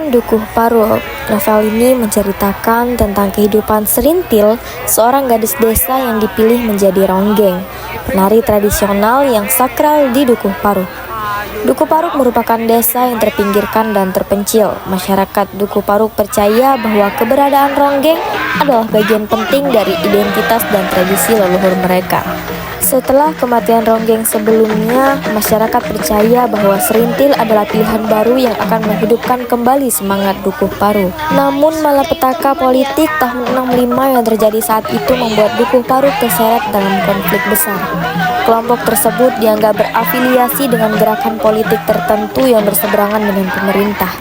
Kutipan Dukuh Paruk. Novel ini menceritakan tentang kehidupan Serintil, seorang gadis desa yang dipilih menjadi ronggeng, penari tradisional yang sakral di Dukuh Paruk. Dukuh Paruk merupakan desa yang terpinggirkan dan terpencil. Masyarakat Dukuh Paruk percaya bahwa keberadaan ronggeng adalah bagian penting dari identitas dan tradisi leluhur mereka. Setelah kematian ronggeng sebelumnya, masyarakat percaya bahwa Serintil adalah pilihan baru yang akan menghidupkan kembali semangat Dukuh Paruk. Namun malapetaka politik tahun 65 yang terjadi saat itu membuat Dukuh Paruk terseret dalam konflik besar. Kelompok tersebut dianggap berafiliasi dengan gerakan politik tertentu yang berseberangan dengan pemerintah.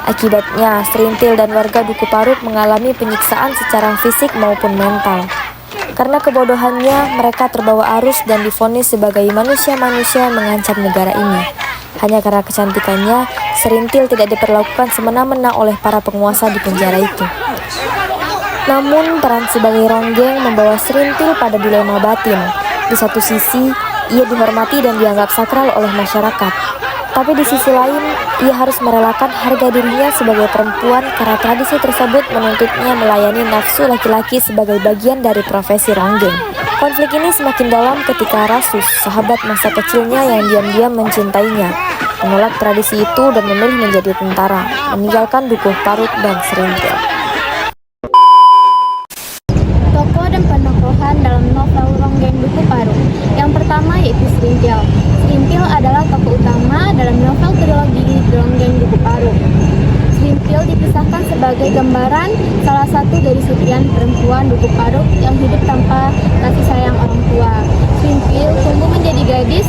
Akibatnya, Serintil dan warga Dukuh Paruk mengalami penyiksaan secara fisik maupun mental. Karena kebodohannya, mereka terbawa arus dan divonis sebagai manusia-manusia yang mengancam negara ini. Hanya karena kecantikannya, Serintil tidak diperlakukan semena-mena oleh para penguasa di penjara itu. Namun, peran sebagai ronggeng membawa Serintil pada dilema batin. Di satu sisi, ia dihormati dan dianggap sakral oleh masyarakat. Tapi di sisi lain, ia harus merelakan harga dirinya sebagai perempuan karena tradisi tersebut menuntutnya melayani nafsu laki-laki sebagai bagian dari profesi ronggeng. Konflik ini semakin dalam ketika Rasus, sahabat masa kecilnya yang diam-diam mencintainya, menolak tradisi itu dan memilih menjadi tentara, meninggalkan Dukuh Paruk dan Serintil. Tokoh dan penokohan dalam novel Ronggeng Dukuh Paruk. Yang pertama yaitu Serintil. Serintil adalah tokoh utama dalam novel trilogi Ronggeng Dukuh Paruk. Serintil dipisahkan sebagai gambaran salah satu dari sekian perempuan Dukuh Paruk yang hidup tanpa kasih sayang orang tua. Serintil tumbuh menjadi gadis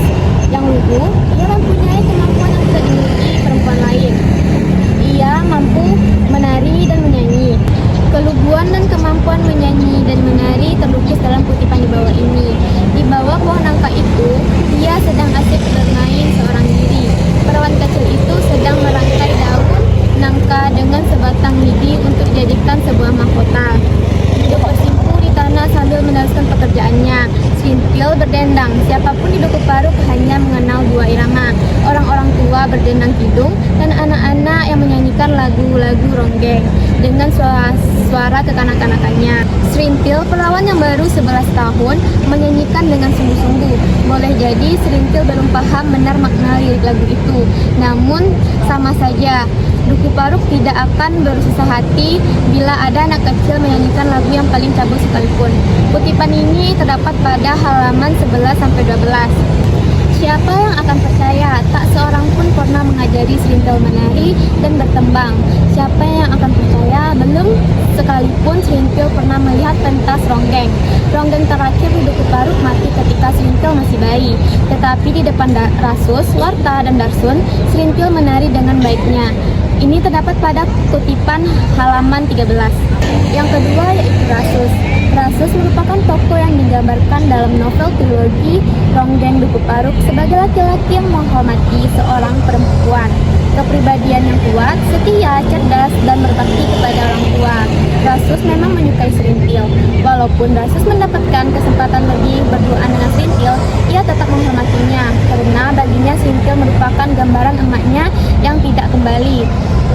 yang lugu. Ia mempunyai kemampuan yang tidak dimiliki perempuan lain. Ia mampu menari dan menyanyi. Keluguan dan kemampuan menyanyi dan menari terlukis dalam kutipan di bawah ini. Di bawah pohon nangka itu, ia sedang asik bermain seorang diri. Perawan kecil itu sedang merangkai daun nangka dengan sebatang lidi untuk dijadikan sebuah mahkota. Duduk bersimpu di tanah sambil meneruskan pekerjaannya. Serintil berdendang. Siapapun di Dukuh Paruk hanya mengenal dua irama. Orang-orang tua berdendang kidung dan anak-anak yang menyanyikan lagu-lagu ronggeng dengan suara kekanak-kanakannya. Serintil, perawan yang baru 11 tahun, menyanyikan dengan sungguh-sungguh. Boleh jadi Serintil belum paham benar makna lirik lagu itu. Namun, sama saja, Dukuh Paruk tidak akan bersusah hati bila ada anak kecil menyanyikan lagu yang paling cabul sekalipun. Kutipan ini terdapat pada halaman 11-12. Siapa yang akan percaya? Tak seorang pun pernah mengajari Serintil menari dan bertembang. Siapa yang akan percaya? Belum sekalipun Serintil pernah melihat pentas ronggeng. Ronggeng terakhir di Dukuh Paruk mati ketika Serintil masih bayi. Tetapi di depan Rasus, Warta, dan Darsun, Serintil menari dengan baiknya. Ini terdapat pada kutipan halaman 13. Yang kedua yaitu Rasus. Rasus merupakan tokoh yang digambarkan dalam novel trilogi Ronggeng Dukuh Paruk sebagai laki-laki yang menghormati seorang perempuan. Kepribadian yang kuat, setia, cerdas, dan berbakti kepada orang tua. Rasus memang menyukai Serintil. Walaupun Rasus mendapatkan kesempatan lebih berduaan dengan Serintil, ia tetap menghormatinya karena baginya Serintil merupakan gambaran emaknya yang tidak kembali.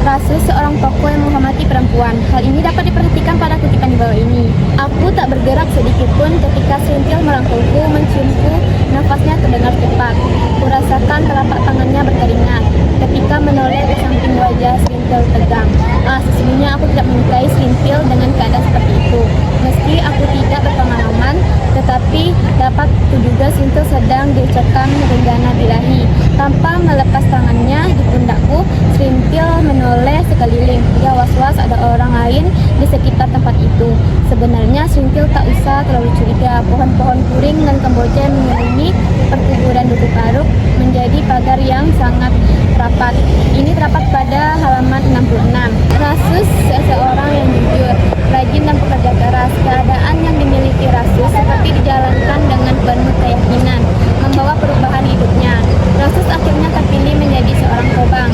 Rasus seorang tokoh yang menghormati perempuan. Hal ini dapat diperhatikan pada kutipan di bawah ini. Aku tak bergerak sedikit pun ketika Serintil merangkulku, menciumku, nafasnya terdengar cepat. Kurasakan telapak tangannya berkeringat ketika menoleh ke samping wajah Serintil tegang. Sesungguhnya aku tidak menyukai Serintil dengan keadaan seperti itu. Meski aku tidak berpengalaman, tetapi dapat kuduga Serintil sedang diucapkan rencana birahi. Tanpa melepas tangannya di pundakku, Serintil menoleh sekeliling. Ia was-was ada orang lain di sekitar tempat itu. Sebenarnya Serintil tak usah terlalu curiga. Pohon-pohon kuring dan kemboja yang mengelilingi perkuburan Dukuh Paruk menjadi pagar yang sangat rapat. Ini terdapat pada halaman 66. Rasus seseorang yang jujur, rajin dan pekerja keras. Keadaan yang dimiliki Rasus seperti dijalankan dengan penuh keyakinan, membawa perubahan hidupnya. Rasus akhirnya terpilih menjadi seorang kobang.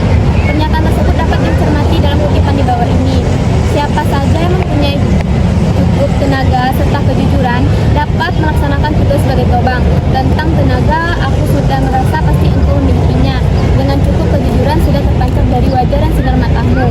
Pernyataan tersebut dapat dicermati dalam kutipan di bawah ini. Siapa saja yang mempunyai cukup tenaga serta kejujuran dapat melaksanakan tugas sebagai kobang. Tentang tenaga, aku sudah merasa pasti engkau memilikinya. Dengan cukup kejujuran sudah terpancar dari wajah dan sinar matamu.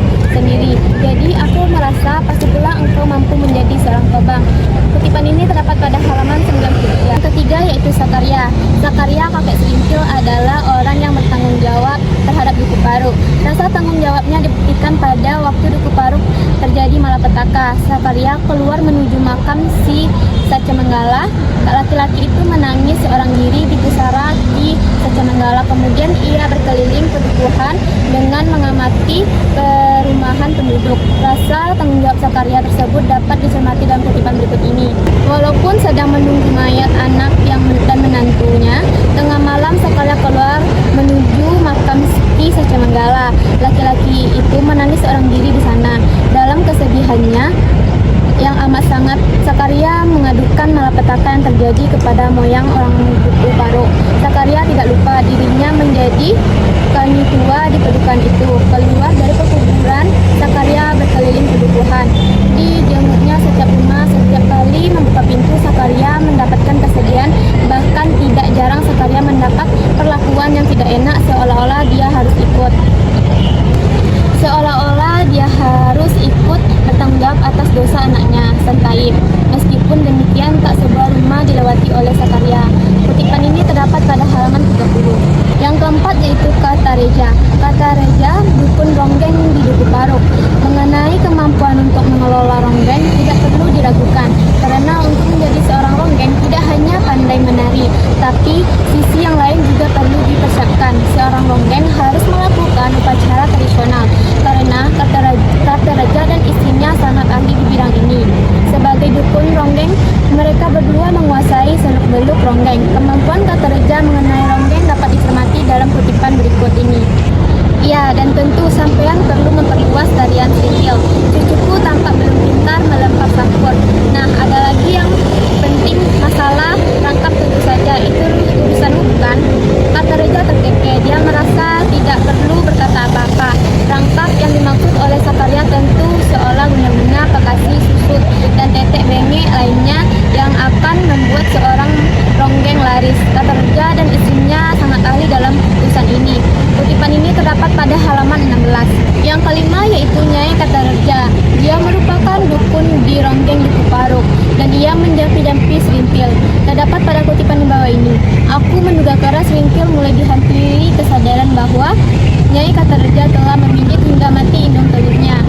laki-laki itu menangis seorang diri di pusara Ki Secamanggala. Kemudian ia berkeliling pedukuhan dengan mengamati perumahan penduduk. Rasa tanggung jawab Zakaria tersebut dapat dicermati dalam kutipan berikut ini. Walaupun sedang menunggu mayat anak dan menantunya, tengah malam Zakaria keluar menuju makam Ki Secamanggala. Laki-laki itu menangis seorang diri di sana. Dalam kesedihannya yang amat sangat, Zakaria mengadukan malapetaka yang terjadi kepada moyang orang Duku Paro. Zakaria tidak lupa dirinya menjadi kani tua di pedukuhan itu. Keluar dari pekuburan, Zakaria berkeliling pedukuhan. Dijenguknya setiap rumah. Setiap kali membuka pintu, Zakaria mendapatkan kesedihan. Bahkan tidak jarang Zakaria mendapat perlakuan yang tidak enak, seolah-olah dia harus ikut bertanggung jawab atas dosa anaknya, Santaib. Meskipun demikian, tak sebuah rumah dilewati oleh Zakaria. Kutipan ini terdapat pada halaman 30. Yang keempat yaitu kata reja. Kata reja, dukun ronggeng di Duku Paro. Mengenai kemampuan untuk mengelola ronggeng tidak perlu diragukan, karena untuk menjadi seorang ronggeng tidak hanya pandai menari, tapi sisi yang lain juga perlu dipersiapkan. Seorang ronggeng harus melakukan upacara tradisional, karena kata raja dan istrinya sangat ahli di bidang ini. Sebagai dukun ronggeng, mereka berdua menguasai seluk-beluk ronggeng. Kemampuan kata raja mengenai ronggeng dapat dicermati dalam kutipan berikut ini. Ya, dan tentu sampean perlu memperluas tarian srintil. Cucuku tampak belum pintar melempar sakur. Nah, ada lagi yang penting, masalah rangkap tentu saja. Itu urusanmu bukan? Kata Reja terkekeh. Dia merasa tidak perlu berkata apa-apa. Rangkap yang dimaksud oleh Zakaria tentu seolah guna-guna kekasih susut dan tetek bengek lainnya yang akan membuat seorang ronggeng laris. Kata Reja dan istrinya sangat ahli dalam urusan ini. Kutipan ini terdapat pada halaman 16. Yang kelima yaitu Nyai Kata Reja. Dia merupakan dukun di ronggeng Duku Paro dan ia menjampi-jampi serintil. Terdapat pada kutipan di bawah ini. Aku menduga keras serintil mulai dihampiri kesadaran bahwa Nyai Kata Reja telah memijit hingga mati indung telurnya,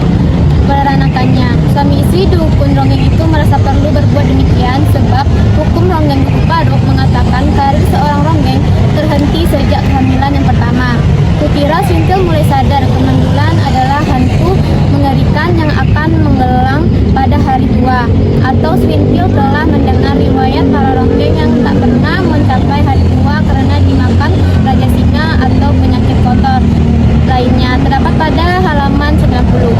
peranakannya. Suami istri dukun ronggeng itu merasa perlu berbuat demikian sebab hukum ronggeng Duku Paro mengatakan karir seorang ronggeng terhenti sejak kehamilan yang pertama. Kukira serintil mulai sadar kemandulan adalah hantu mengerikan yang akan menggelang pada hari tua, atau serintil telah mendengar riwayat para ronggeng yang tak pernah mencapai hari tua karena dimakan raja singa atau penyakit kotor lainnya. Terdapat pada halaman 90.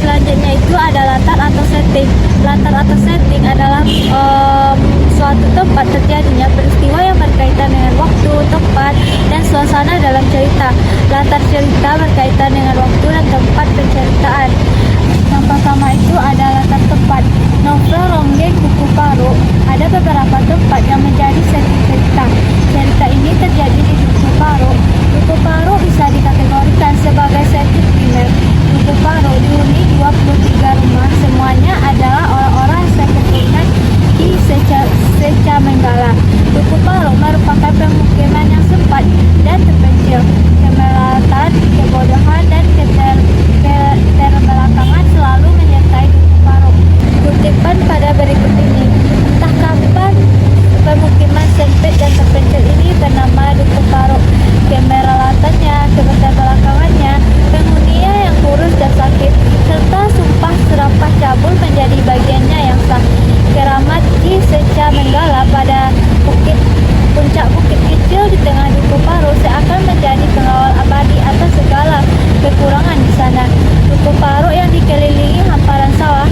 Selanjutnya itu ada latar atau setting. Latar atau setting adalah suatu tempat terjadinya peristiwa yang berkaitan dengan waktu, tempat, dan suasana dalam cerita. Latar cerita berkaitan dengan waktu dan tempat penceritaan. Yang pertama itu ada latar tempat. Novel Ronggeng Duku Paro ada beberapa tempat yang menjadi setting cerita. Cerita ini terjadi di Duku Paro. Duku Paro bisa dikategorikan sebagai setting primer. Duku Paro dihuni 23 rumah, semuanya adalah orang-orang yang terkumpul di Secamanggala. Duku Paro merupakan pemukiman yang sempat dan terpencil. Kemelatan, kebodohan, dan keterbelakangan selalu menyertai Duku Paro. Kutipan pada berikut ini. Entah kapan pemukiman sempit dan terpencil ini bernama Duku Paro. Kemerlatannya, keterbelakangannya, penghuninya yang kurus dan sakit, serta sumpah serapah cabul menjadi bagiannya yang sah. Keramat Ki Secamanggala pada puncak bukit kecil di tengah Duku Paro seakan menjadi pengawal abadi atas segala kekurangan di sana. Duku Paro yang dikelilingi hamparan sawah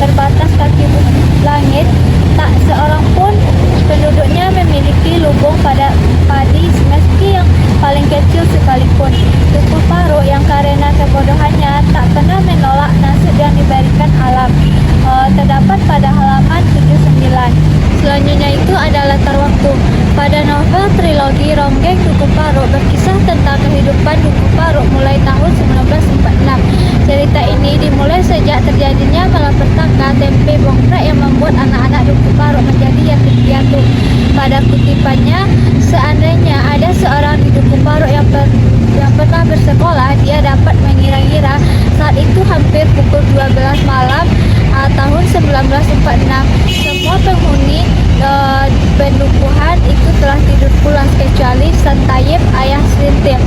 terbatas kaki langit, tak seorang pun penduduknya memiliki lubung pada padi meski yang paling kecil sekalipun. Duku Paro yang karena kebodohannya tak pernah menolak nasib yang diberikan alam. Terdapat pada halaman 79. Selanjutnya itu adalah latar waktu. Pada novel trilogi Ronggeng Duku Paro berkisah tentang kehidupan Duku Paro mulai tahun 1946. Cerita ini dimulai sejak terjadinya malapetaka tempe bongkrak yang membuat anak-anak Duku Paro menjadi yatim piatu. Pada kutipannya, seandainya ada seorang di Duku Paro yang pernah bersekolah, dia dapat mengira-ngira saat itu hampir pukul 12 malam tahun 1946. Semua penghuni pendukuhan itu telah tidur pulas kecuali Santayep, ayah Serintil.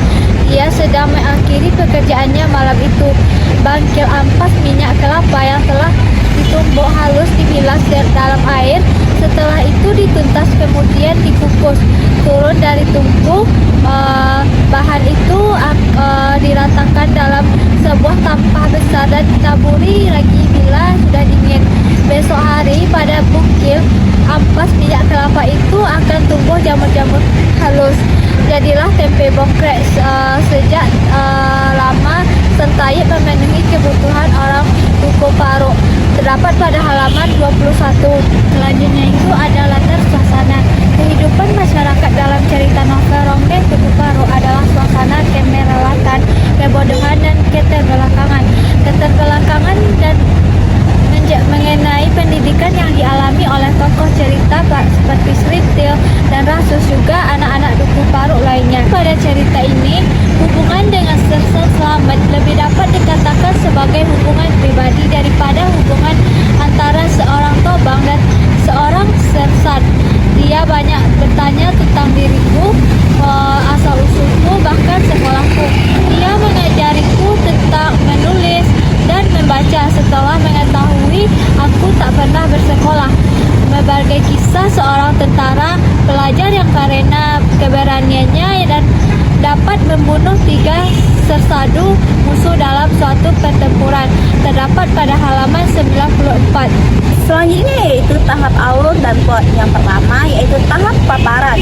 Ia sedang mengakhiri pekerjaannya malam itu. Bangkil ampas minyak kelapa yang telah ditumbuk halus dibilas dalam air. Setelah itu dituntas kemudian dikukus. Turun dari tungku, bahan itu diratakan dalam sebuah tampah besar dan ditaburi lagi bila sudah dingin. Besok hari pada bungkil ampas minyak kelapa itu akan tumbuh jamur-jamur halus. Jadilah tempe bongkrek. Sejak lama Santayep memenuhi kebutuhan orang Dukuh Paruk. Terdapat pada halaman 21. Selanjutnya itu ada latar suasana. Kehidupan masyarakat dalam cerita novel Ronggeng Dukuh Paruk adalah suasana kemerawatan, kebodohan, dan keterbelakangan. Keterbelakangan dan mengenai pendidikan yang dialami oleh tokoh cerita seperti Serintil dan Rasus, juga anak-anak Dukuh Paruk lainnya. Pada cerita ini, hubungan dengan Sersan Slamet lebih dapat dikatakan sebagai hubungan pribadi daripada hubungan antara seorang Tobang dan seorang Sersan. Dia banyak bertanya tentang diriku, asal-usulku, bahkan sekolahku. Dia mengajariku tentang menulis dan membaca setelah mengetahui aku tak pernah bersekolah. Berbagai kisah seorang tentara pelajar yang karena keberaniannya dan dapat membunuh 3 sersadu musuh dalam suatu pertempuran terdapat pada halaman 94. Selanjutnya yaitu tahap alur dan plot. Yang pertama yaitu tahap paparan.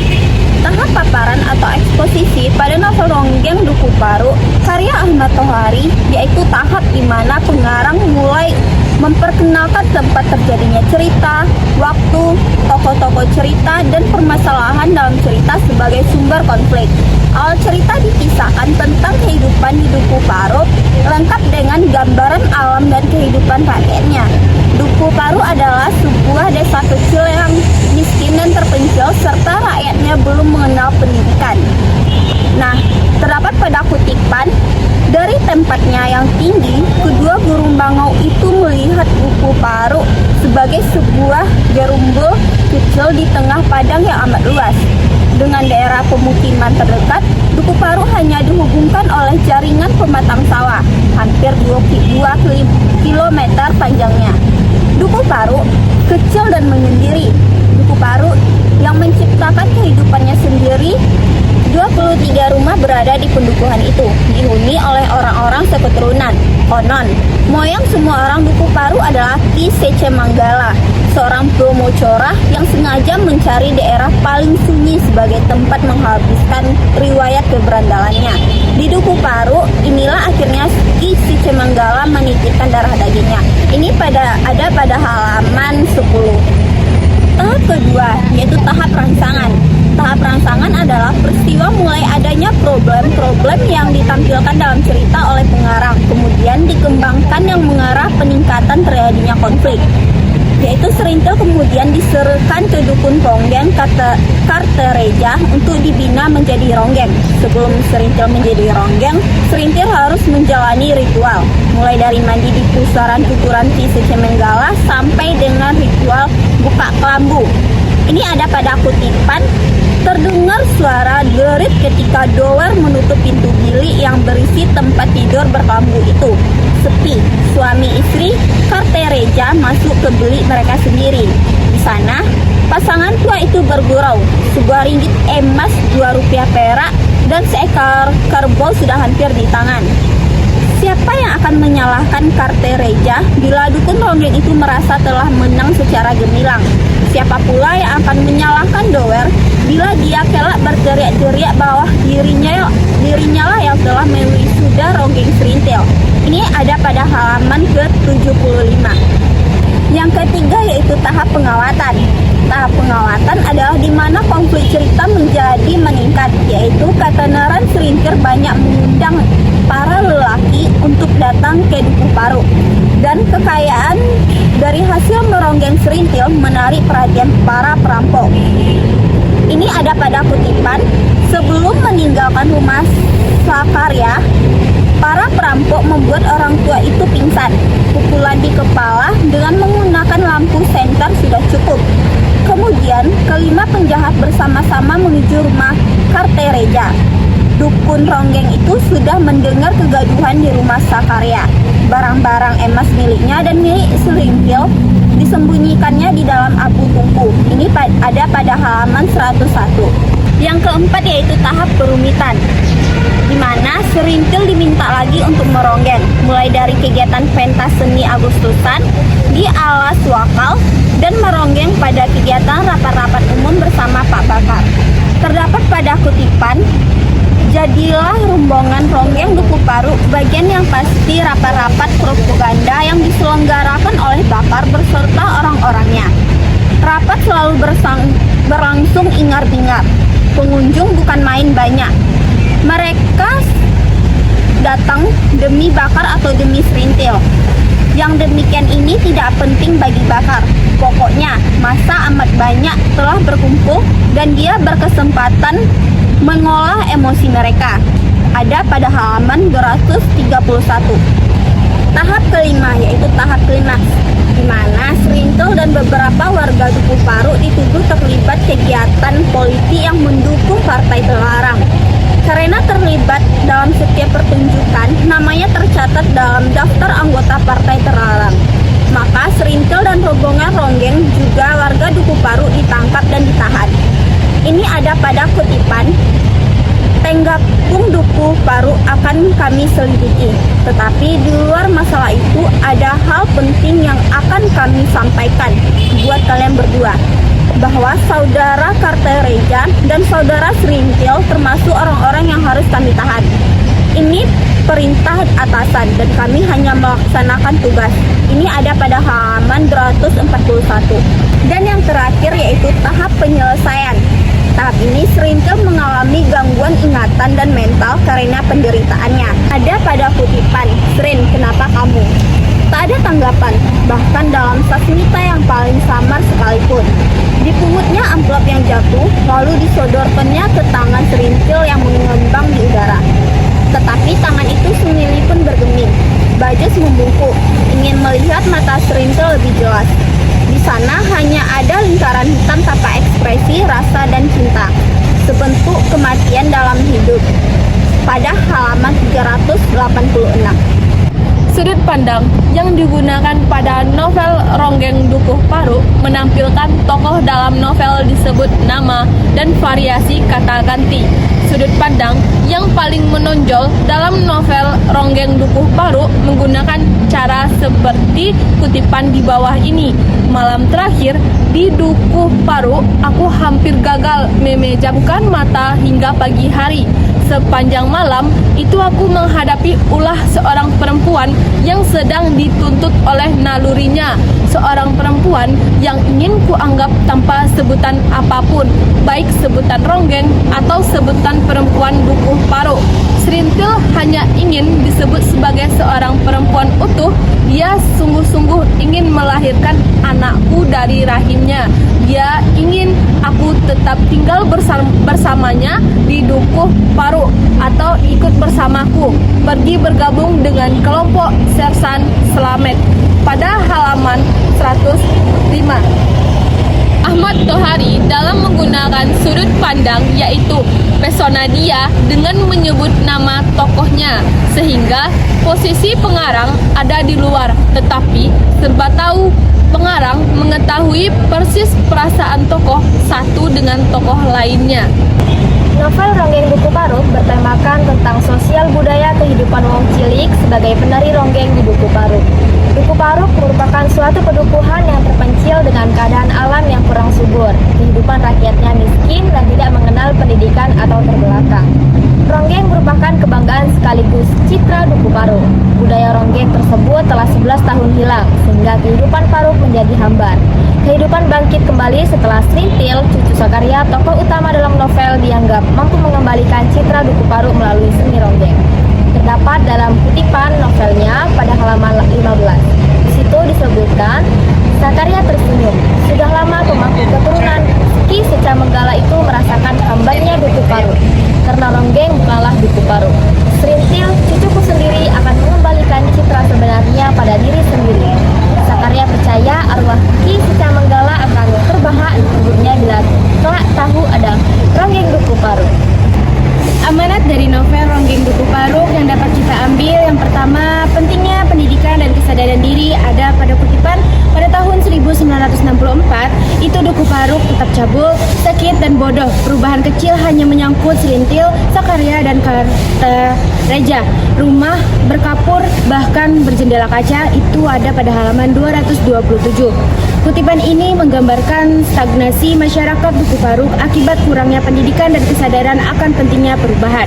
Tahap paparan atau eksposisi pada novel Ronggeng Dukuh Paruk karya Ahmad Tohari yaitu tahap di mana pengarang mulai memperkenalkan tempat terjadinya cerita, waktu, tokoh-tokoh cerita, dan permasalahan dalam cerita sebagai sumber konflik. Awal cerita dikisahkan tentang kehidupan di Dukuh Paruk lengkap dengan gambaran alam dan kehidupan rakyatnya. Dukuh Paruk adalah sebuah desa kecil yang miskin dan terpencil serta rakyatnya belum mengenal pendidikan. Nah, terdapat pada kutipan, dari tempatnya yang tinggi, kedua burung bangau itu melihat Dukuh Paruk sebagai sebuah gerumbul kecil di tengah padang yang amat luas. Dengan daerah pemukiman terdekat, Dukuh Paruk hanya dihubungkan oleh jaringan pematang sawah, hampir 2 km panjangnya. Dukuh Paruk kecil dan menyendiri. Dukuh Paruk yang menciptakan kehidupannya sendiri. 23 rumah berada di pendukuhan itu, dihuni oleh orang-orang seketurunan. Konon, moyang semua orang Dukuh Paruk adalah Ki Sece Manggala, seorang promo corah yang sengaja mencari daerah paling sunyi sebagai tempat menghabiskan riwayat keberandalannya. Di Dukuh Paruk, inilah akhirnya Ki Sece Manggala menitipkan darah dagingnya. Ini ada pada halaman 10. Tahap kedua, yaitu tahap rangsangan. Tahap rangsangan adalah peristiwa mulai adanya problem-problem yang ditampilkan dalam cerita oleh pengarang, kemudian dikembangkan yang mengarah peningkatan terjadinya konflik. Yaitu Serintil kemudian diserukan ke Dukun Ronggeng Kartereja untuk dibina menjadi Ronggeng. Sebelum Serintil menjadi Ronggeng, Serintil harus menjalani ritual, mulai dari mandi di pusaran ukuran Ki Sece Manggala sampai dengan ritual buka kelambu. Ini ada pada kutipan, terdengar suara gerit ketika dower menutup pintu bilik yang berisi tempat tidur berkelambu itu. Sepi, suami istri Kartereja masuk ke bilik mereka sendiri. Di sana, pasangan tua itu bergurau. Sebuah ringgit emas, 2 rupiah perak, dan seekor kerbau sudah hampir di tangan. Siapa yang akan menyalahkan Kartereja bila Dukun Ronggeng itu merasa telah menang secara gemilang? Siapa pula yang akan menyalahkan dower bila dia kelak berteriak-teriak bahwa dirinya lah yang telah mewisuda Ronggeng Serintil? Ini ada pada halaman ke-75. Yang ketiga yaitu tahap pengawatan. Tahap pengawatan adalah di mana konflik cerita menjadi meningkat, yaitu Katenaran Serintil banyak mengundang para lelaki untuk datang ke Dukuh Paruk. Dan kekayaan dari hasil meronggeng Serintil menarik perhatian para perampok. Ini ada pada kutipan, sebelum meninggalkan rumah Sakarya, para perampok membuat orang tua itu pingsan. Pukulan di kepala dengan menggunakan lampu senter sudah cukup. Kemudian, kelima penjahat bersama-sama menuju rumah Kartareja. Dukun Ronggeng itu sudah mendengar kegaduhan di rumah Sakarya. Barang-barang emas miliknya dan milik Serintil disembunyikannya di dalam abu tungku. Ini ada pada halaman 101. Yang keempat yaitu tahap perumitan, di mana Serintil diminta lagi untuk meronggeng, mulai dari kegiatan pentas seni Agustusan di Alas Wakal dan meronggeng pada kegiatan rapat-rapat umum bersama Pak Bakar. Terdapat pada kutipan, jadilah rombongan ronggeng Duku Paru bagian yang pasti rapat-rapat propaganda yang diselenggarakan oleh Bakar beserta orang-orangnya. Rapat selalu berlangsung ingar-bingar. Pengunjung bukan main banyak. Mereka datang demi Bakar atau demi Serintil. Yang demikian ini tidak penting bagi Bakar. Pokoknya massa amat banyak telah berkumpul dan dia berkesempatan mengolah emosi mereka. Ada pada halaman 231. Tahap kelima yaitu tahap klimaks, di mana Serintil dan beberapa warga Duku Paru dituduh terlibat kegiatan politik yang mendukung partai terlarang. Karena terlibat dalam setiap pertunjukan, namanya tercatat dalam daftar anggota partai terlarang. Maka Serintil dan rombongan ronggeng juga warga Duku Paru ditangkap dan ditahan. Ini ada pada kutipan, Tenggapung Duku Paru akan kami selidiki. Tetapi di luar masalah itu ada hal penting yang akan kami sampaikan buat kalian berdua, bahwa saudara Kartareja dan saudara Serintil termasuk orang-orang yang harus kami tahan. Ini perintah atasan dan kami hanya melaksanakan tugas. Ini ada pada halaman 241. Dan yang terakhir yaitu tahap penyelesaian. Tahap ini Serintil mengalami gangguan ingatan dan mental karena penderitaannya. Ada pada kutipan, Srin, kenapa kamu? Tak ada tanggapan, bahkan dalam sasmita yang paling samar sekalipun. Dipungutnya amplop yang jatuh, lalu disodorkannya ke tangan Serintil yang mengembang di udara. Tetapi tangan itu semili pun bergeming. Bagus membungkuk, ingin melihat mata Serintil lebih jelas. Di sana hanya ada lingkaran hitam tanpa ekspresi, rasa, dan cinta. Sebentuk kematian dalam hidup. Pada halaman 386. Sudut pandang yang digunakan pada novel Ronggeng Dukuh Paru menampilkan tokoh dalam novel disebut nama dan variasi kata ganti. Sudut pandang yang paling menonjol dalam novel Ronggeng Dukuh Paru menggunakan cara seperti kutipan di bawah ini. Malam terakhir di Dukuh Paru, aku hampir gagal memejamkan mata hingga pagi hari. Sepanjang malam itu aku menghadapi ulah seorang perempuan yang sedang dituntut oleh nalurinya. Seorang perempuan yang ingin kuanggap tanpa sebutan apapun, baik sebutan ronggeng atau sebutan perempuan Dukuh Paru. Serintil hanya ingin disebut sebagai seorang perempuan utuh. Dia sungguh-sungguh ingin melahirkan anakku dari rahimnya. Dia ingin aku tetap tinggal bersamanya di Dukuh Paru atau ikut bersamaku pergi bergabung dengan kelompok Sersan Slamet. Pada halaman 105. Ahmad Tohari dalam menggunakan sudut pandang yaitu pesona dia dengan menyebut nama tokohnya, sehingga posisi pengarang ada di luar, tetapi serba tahu pengarang mengetahui persis perasaan tokoh satu dengan tokoh lainnya. Novel Ronggeng Dukuh Paru bertemakan tentang sosial budaya kehidupan wong cilik sebagai penari ronggeng di Dukuh Paru. Dukuh Paru merupakan suatu pedukuhan yang terpencil dengan keadaan alam yang kurang subur. Kehidupan rakyatnya miskin dan tidak mengenal pendidikan atau terbelakang. Ronggeng merupakan kebanggaan sekaligus citra Dukuh Paru. Budaya ronggeng tersebut telah 11 tahun hilang, sehingga kehidupan Paru menjadi hambar. Kehidupan bangkit kembali setelah Serintil, cucu Sakarya, tokoh utama dalam novel, dianggap mampu mengembalikan citra Dukuh Paru melalui seni ronggeng. Terdapat dalam kutipan novelnya pada halaman 15. Di situ disebutkan, Sakarya tersenyum. Sudah lama pemangku keturunan Ki Seca Menggala itu merasakan hambarnya Dukuh Paru, karena ronggeng bukanlah Dukuh Paru. Serintil, cucuku sendiri akan Paruk tetap cabul, sakit dan bodoh. Perubahan kecil hanya menyangkut Serintil, Sakarya dan Kartareja. Rumah berkapur bahkan berjendela kaca itu ada pada halaman 227. Kutipan ini menggambarkan stagnasi masyarakat Duku Paruk akibat kurangnya pendidikan dan kesadaran akan pentingnya perubahan.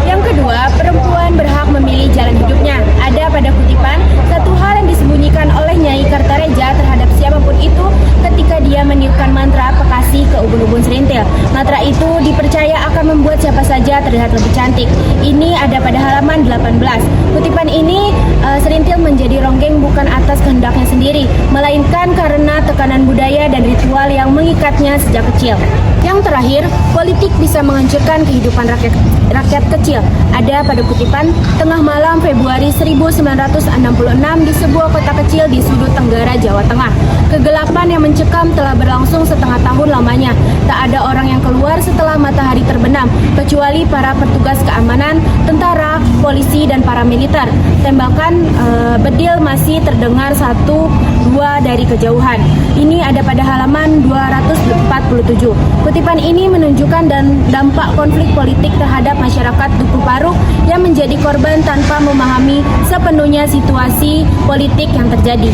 Yang kedua, perempuan berhak memilih jalan hidupnya. Ada pada kutipan, satu hal yang disembunyikan oleh Nyai Kartareja terhadap siapapun itu ketika dia meniupkan mantra pekasih ke ubun-ubun Serintil. Mantra itu dipercaya akan membuat siapa saja terlihat lebih cantik. Ini ada pada halaman 18. Kutipan ini, Serintil menjadi ronggeng bukan atas kehendaknya sendiri, melainkan karena tekanan budaya dan ritual yang mengikatnya sejak kecil. Yang terakhir, politik bisa menghancurkan kehidupan rakyat kecil. Ada pada kutipan, tengah malam Februari 1966 di sebuah kota kecil di sudut tenggara Jawa Tengah. Kegelapan yang mencekam telah berlangsung setengah tahun lamanya. Tak ada orang yang keluar setelah matahari terbenam, kecuali para petugas keamanan, tentara, polisi, dan para militer. Tembakan bedil masih terdengar 1-2 dari kejauhan. Ini ada pada halaman 247. Kutipan ini menunjukkan dampak konflik politik terhadap masyarakat Duku Paruk yang menjadi korban tanpa memahami sepenuhnya situasi politik yang terjadi.